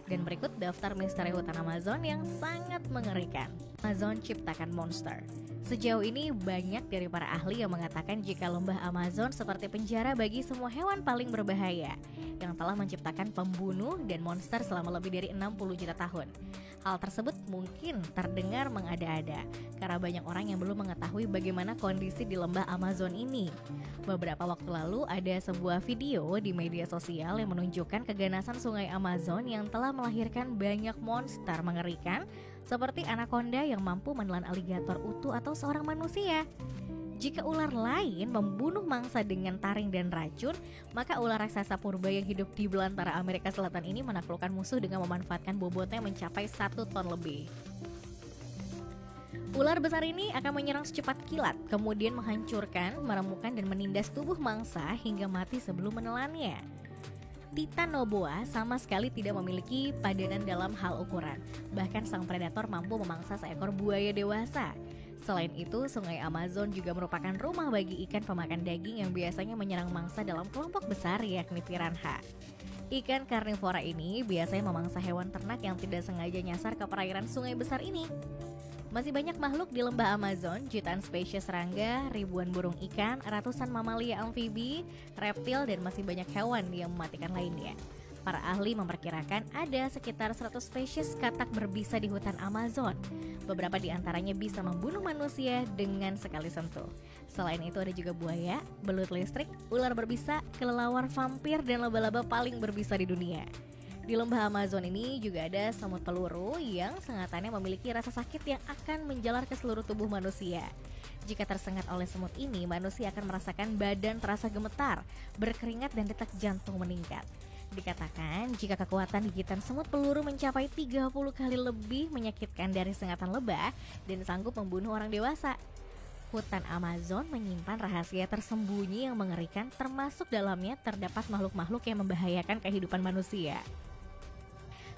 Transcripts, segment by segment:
Dan berikut daftar misteri hutan Amazon yang sangat mengerikan. Amazon ciptakan monster. Sejauh ini banyak dari para ahli yang mengatakan jika lembah Amazon seperti penjara bagi semua hewan paling berbahaya yang telah menciptakan pembunuh dan monster selama lebih dari 60 juta tahun. Hal tersebut mungkin terdengar mengada-ada karena banyak orang yang belum mengetahui bagaimana kondisi di lembah Amazon ini. Beberapa waktu lalu ada sebuah video di media sosial yang menunjukkan keganasan sungai Amazon yang telah melahirkan banyak monster mengerikan seperti anaconda yang mampu menelan aligator utuh atau seorang manusia. Jika ular lain membunuh mangsa dengan taring dan racun, maka ular raksasa purba yang hidup di belantara Amerika Selatan ini menaklukkan musuh dengan memanfaatkan bobotnya mencapai 1 ton lebih. Ular besar ini akan menyerang secepat kilat, kemudian menghancurkan, meremukkan dan menindas tubuh mangsa hingga mati sebelum menelannya. Titanoboa sama sekali tidak memiliki padanan dalam hal ukuran. Bahkan sang predator mampu memangsa seekor buaya dewasa. Selain itu, sungai Amazon juga merupakan rumah bagi ikan pemakan daging yang biasanya menyerang mangsa dalam kelompok besar, yakni piranha. Ikan karnivora ini biasanya memangsa hewan ternak yang tidak sengaja nyasar ke perairan sungai besar ini. Masih banyak makhluk di lembah Amazon, jutaan spesies serangga, ribuan burung ikan, ratusan mamalia amfibi, reptil, dan masih banyak hewan yang mematikan lainnya. Para ahli memperkirakan ada sekitar 100 spesies katak berbisa di hutan Amazon. Beberapa di antaranya bisa membunuh manusia dengan sekali sentuh. Selain itu ada juga buaya, belut listrik, ular berbisa, kelelawar vampir, dan laba-laba paling berbisa di dunia. Di lembah Amazon ini juga ada semut peluru yang sengatannya memiliki rasa sakit yang akan menjalar ke seluruh tubuh manusia. Jika tersengat oleh semut ini, manusia akan merasakan badan terasa gemetar, berkeringat dan detak jantung meningkat. Dikatakan jika kekuatan gigitan semut peluru mencapai 30 kali lebih menyakitkan dari sengatan lebah dan sanggup membunuh orang dewasa. Hutan Amazon menyimpan rahasia tersembunyi yang mengerikan, termasuk dalamnya terdapat makhluk-makhluk yang membahayakan kehidupan manusia.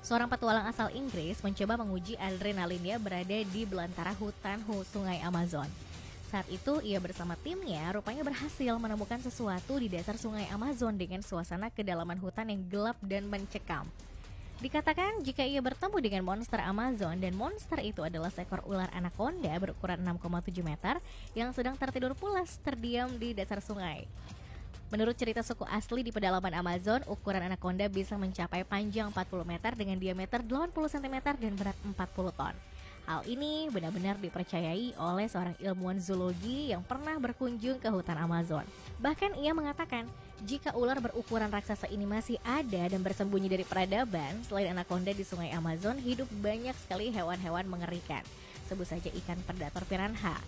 Seorang petualang asal Inggris mencoba menguji adrenalinnya berada di belantara hutan sungai Amazon. Saat itu ia bersama timnya rupanya berhasil menemukan sesuatu di dasar sungai Amazon dengan suasana kedalaman hutan yang gelap dan mencekam. Dikatakan jika ia bertemu dengan monster Amazon dan monster itu adalah seekor ular anaconda berukuran 6,7 meter yang sedang tertidur pulas terdiam di dasar sungai. Menurut cerita suku asli di pedalaman Amazon, ukuran anaconda bisa mencapai panjang 40 meter dengan diameter 80 cm dan berat 40 ton. Hal ini benar-benar dipercayai oleh seorang ilmuwan zoologi yang pernah berkunjung ke hutan Amazon. Bahkan ia mengatakan, jika ular berukuran raksasa ini masih ada dan bersembunyi dari peradaban, selain anaconda di sungai Amazon, hidup banyak sekali hewan-hewan mengerikan. Sebut saja ikan predator piranha.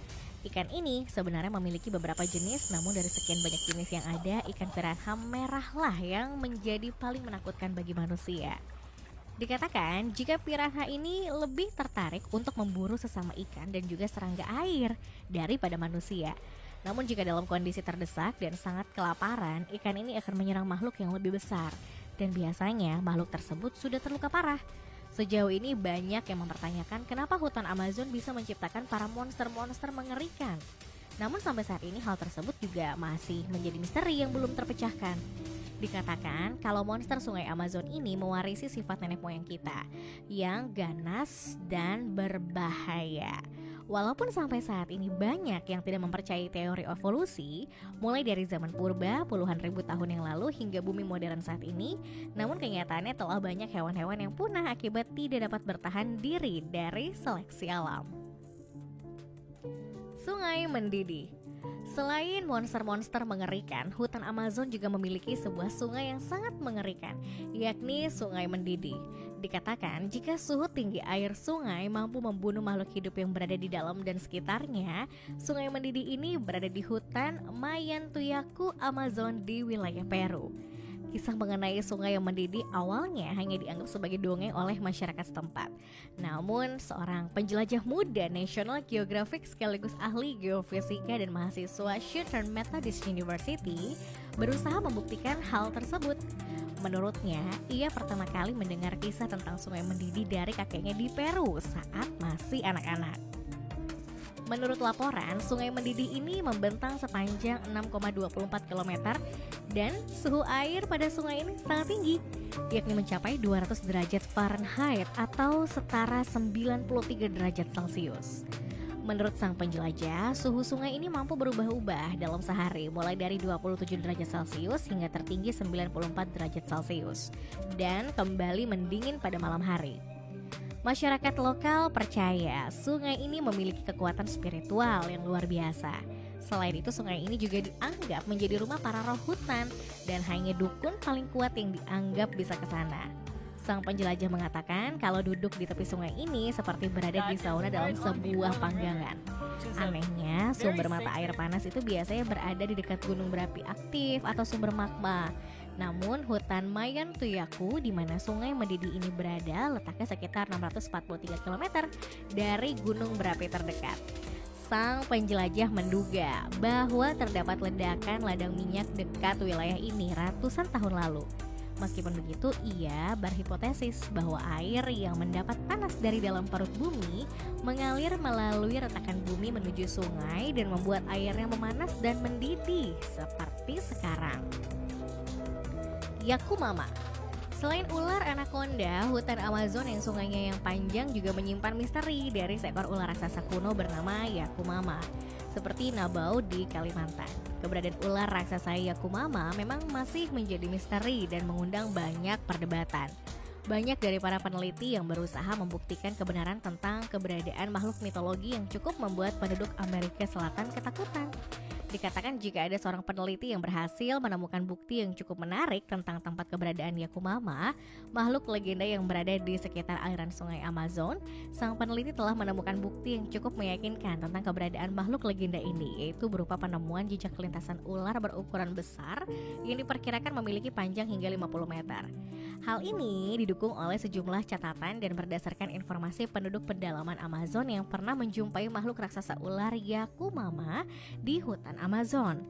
Ikan ini sebenarnya memiliki beberapa jenis, namun dari sekian banyak jenis yang ada, ikan piranha merahlah yang menjadi paling menakutkan bagi manusia. Dikatakan jika piranha ini lebih tertarik untuk memburu sesama ikan dan juga serangga air daripada manusia. Namun jika dalam kondisi terdesak dan sangat kelaparan, ikan ini akan menyerang makhluk yang lebih besar. Dan biasanya makhluk tersebut sudah terluka parah. Sejauh ini banyak yang mempertanyakan kenapa hutan Amazon bisa menciptakan para monster-monster mengerikan. Namun sampai saat ini hal tersebut juga masih menjadi misteri yang belum terpecahkan. Dikatakan kalau monster sungai Amazon ini mewarisi sifat nenek moyang kita yang ganas dan berbahaya. Walaupun sampai saat ini banyak yang tidak mempercayai teori evolusi, mulai dari zaman purba puluhan ribu tahun yang lalu hingga bumi modern saat ini, namun kenyataannya telah banyak hewan-hewan yang punah akibat tidak dapat bertahan diri dari seleksi alam. Sungai mendidih. Selain monster-monster mengerikan, hutan Amazon juga memiliki sebuah sungai yang sangat mengerikan, yakni Sungai Mendidih. Dikatakan jika suhu tinggi air sungai mampu membunuh makhluk hidup yang berada di dalam dan sekitarnya, Sungai Mendidih ini berada di hutan Mayantuyaku Amazon di wilayah Peru. Kisah mengenai sungai yang mendidih awalnya hanya dianggap sebagai dongeng oleh masyarakat setempat. Namun, seorang penjelajah muda National Geographic sekaligus ahli geofisika dan mahasiswa Southern Methodist University berusaha membuktikan hal tersebut. Menurutnya, ia pertama kali mendengar kisah tentang sungai mendidih dari kakeknya di Peru saat masih anak-anak. Menurut laporan, sungai mendidih ini membentang sepanjang 6,24 km dan suhu air pada sungai ini sangat tinggi. yakni mencapai 200 derajat Fahrenheit atau setara 93 derajat Celcius. Menurut sang penjelajah, suhu sungai ini mampu berubah-ubah dalam sehari mulai dari 27 derajat Celcius hingga tertinggi 94 derajat Celcius dan kembali mendingin pada malam hari. Masyarakat lokal percaya sungai ini memiliki kekuatan spiritual yang luar biasa. Selain itu, sungai ini juga dianggap menjadi rumah para roh hutan dan hanya dukun paling kuat yang dianggap bisa ke sana. Sang penjelajah mengatakan kalau duduk di tepi sungai ini seperti berada di sauna dalam sebuah panggangan. Anehnya, sumber mata air panas itu biasanya berada di dekat gunung berapi aktif atau sumber magma. Namun, hutan Mayan Tuyaku di mana sungai mendidih ini berada letaknya sekitar 643 km dari gunung berapi terdekat. Sang penjelajah menduga bahwa terdapat ledakan ladang minyak dekat wilayah ini ratusan tahun lalu. Meskipun begitu, ia berhipotesis bahwa air yang mendapat panas dari dalam perut bumi mengalir melalui retakan bumi menuju sungai dan membuat airnya memanas dan mendidih seperti sekarang. Yakumama. Selain ular anaconda, hutan Amazon yang sungainya yang panjang juga menyimpan misteri dari seekor ular raksasa kuno bernama Yakumama, seperti Nabau di Kalimantan. Keberadaan ular raksasa Yakumama memang masih menjadi misteri dan mengundang banyak perdebatan. Banyak dari para peneliti yang berusaha membuktikan kebenaran tentang keberadaan makhluk mitologi yang cukup membuat penduduk Amerika Selatan ketakutan. Dikatakan jika ada seorang peneliti yang berhasil menemukan bukti yang cukup menarik tentang tempat keberadaan Yakumama, makhluk legenda yang berada di sekitar aliran sungai Amazon, sang peneliti telah menemukan bukti yang cukup meyakinkan tentang keberadaan makhluk legenda ini, yaitu berupa penemuan jejak lintasan ular berukuran besar yang diperkirakan memiliki panjang hingga 50 meter. Hal ini didukung oleh sejumlah catatan dan berdasarkan informasi penduduk pedalaman Amazon yang pernah menjumpai makhluk raksasa ular Yakumama di hutan Amazon.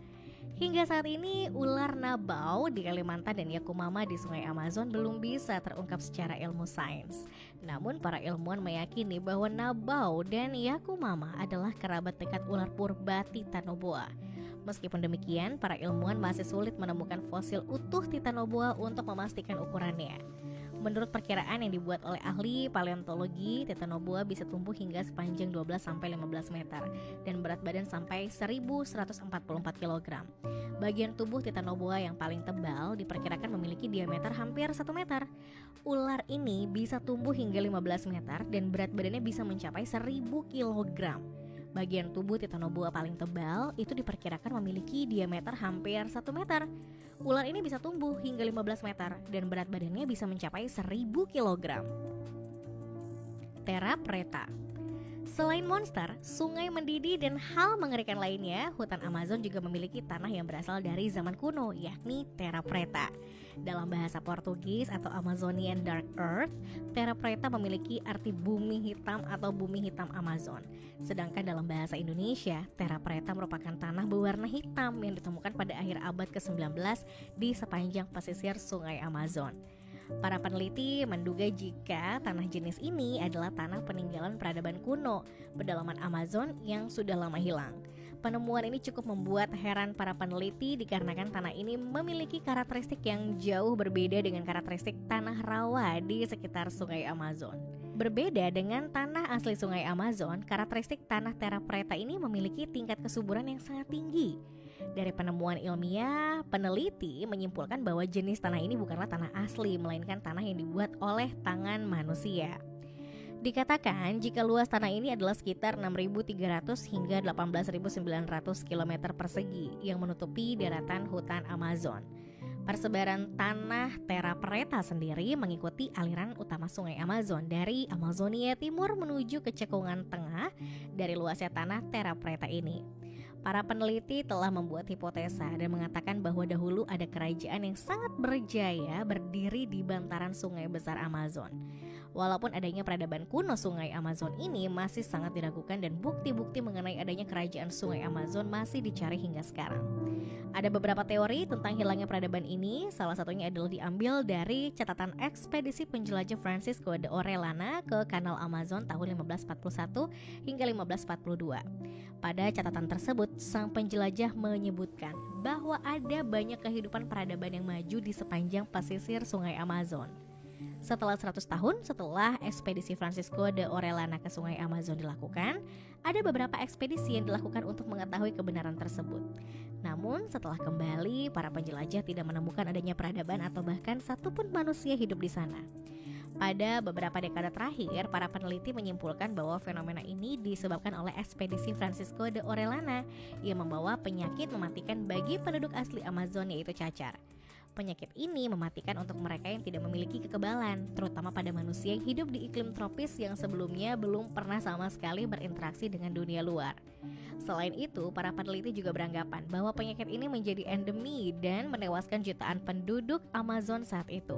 Hingga saat ini, ular Nabau di Kalimantan dan Yakumama di sungai Amazon belum bisa terungkap secara ilmu sains. Namun para ilmuwan meyakini bahwa Nabau dan Yakumama adalah kerabat dekat ular purba Titanoboa. Meskipun demikian, para ilmuwan masih sulit menemukan fosil utuh Titanoboa untuk memastikan ukurannya. Menurut perkiraan yang dibuat oleh ahli paleontologi, Titanoboa bisa tumbuh hingga sepanjang 12-15 meter dan berat badan sampai 1.144 kg. Bagian tubuh Titanoboa yang paling tebal diperkirakan memiliki diameter hampir 1 meter. Ular ini bisa tumbuh hingga 15 meter dan berat badannya bisa mencapai 1.000 kg. Bagian tubuh Titanoboa paling tebal itu diperkirakan memiliki diameter hampir 1 meter. Ular ini bisa tumbuh hingga 15 meter dan berat badannya bisa mencapai 1.000 kg. Terra preta. Selain monster, sungai mendidih dan hal mengerikan lainnya, hutan Amazon juga memiliki tanah yang berasal dari zaman kuno, yakni terra preta. Dalam bahasa Portugis atau Amazonian Dark Earth, terra preta memiliki arti bumi hitam atau bumi hitam Amazon. Sedangkan dalam bahasa Indonesia, terra preta merupakan tanah berwarna hitam yang ditemukan pada akhir abad ke-19 di sepanjang pesisir sungai Amazon. Para peneliti menduga jika tanah jenis ini adalah tanah peninggalan peradaban kuno, pedalaman Amazon yang sudah lama hilang. Penemuan ini cukup membuat heran para peneliti dikarenakan tanah ini memiliki karakteristik yang jauh berbeda dengan karakteristik tanah rawa di sekitar sungai Amazon. Berbeda dengan tanah asli sungai Amazon, karakteristik tanah terra preta ini memiliki tingkat kesuburan yang sangat tinggi. Dari penemuan ilmiah, peneliti menyimpulkan bahwa jenis tanah ini bukanlah tanah asli, melainkan tanah yang dibuat oleh tangan manusia. Dikatakan jika luas tanah ini adalah sekitar 6.300 hingga 18.900 km persegi yang menutupi daratan hutan Amazon. Persebaran tanah terra preta sendiri mengikuti aliran utama sungai Amazon dari Amazonia Timur menuju ke cekungan tengah dari luasnya tanah terra preta ini. Para peneliti telah membuat hipotesa dan mengatakan bahwa dahulu ada kerajaan yang sangat berjaya berdiri di bantaran sungai besar Amazon. Walaupun adanya peradaban kuno Sungai Amazon ini masih sangat diragukan dan bukti-bukti mengenai adanya kerajaan Sungai Amazon masih dicari hingga sekarang. Ada beberapa teori tentang hilangnya peradaban ini, salah satunya adalah diambil dari catatan ekspedisi penjelajah Francisco de Orellana ke Kanal Amazon tahun 1541 hingga 1542. Pada catatan tersebut, sang penjelajah menyebutkan bahwa ada banyak kehidupan peradaban yang maju di sepanjang pesisir Sungai Amazon. Setelah 100 tahun setelah ekspedisi Francisco de Orellana ke Sungai Amazon dilakukan, ada beberapa ekspedisi yang dilakukan untuk mengetahui kebenaran tersebut. Namun setelah kembali, para penjelajah tidak menemukan adanya peradaban atau bahkan satupun manusia hidup di sana. Pada beberapa dekade terakhir, para peneliti menyimpulkan bahwa fenomena ini disebabkan oleh ekspedisi Francisco de Orellana yang membawa penyakit mematikan bagi penduduk asli Amazon, yaitu cacar. Penyakit ini mematikan untuk mereka yang tidak memiliki kekebalan, terutama pada manusia yang hidup di iklim tropis yang sebelumnya belum pernah sama sekali berinteraksi dengan dunia luar. Selain itu, para peneliti juga beranggapan bahwa penyakit ini menjadi endemi dan menewaskan jutaan penduduk Amazon saat itu.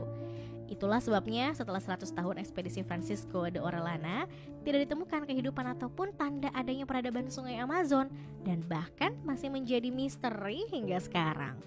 Itulah sebabnya setelah 100 tahun ekspedisi Francisco de Orellana, tidak ditemukan kehidupan ataupun tanda adanya peradaban Sungai Amazon dan bahkan masih menjadi misteri hingga sekarang.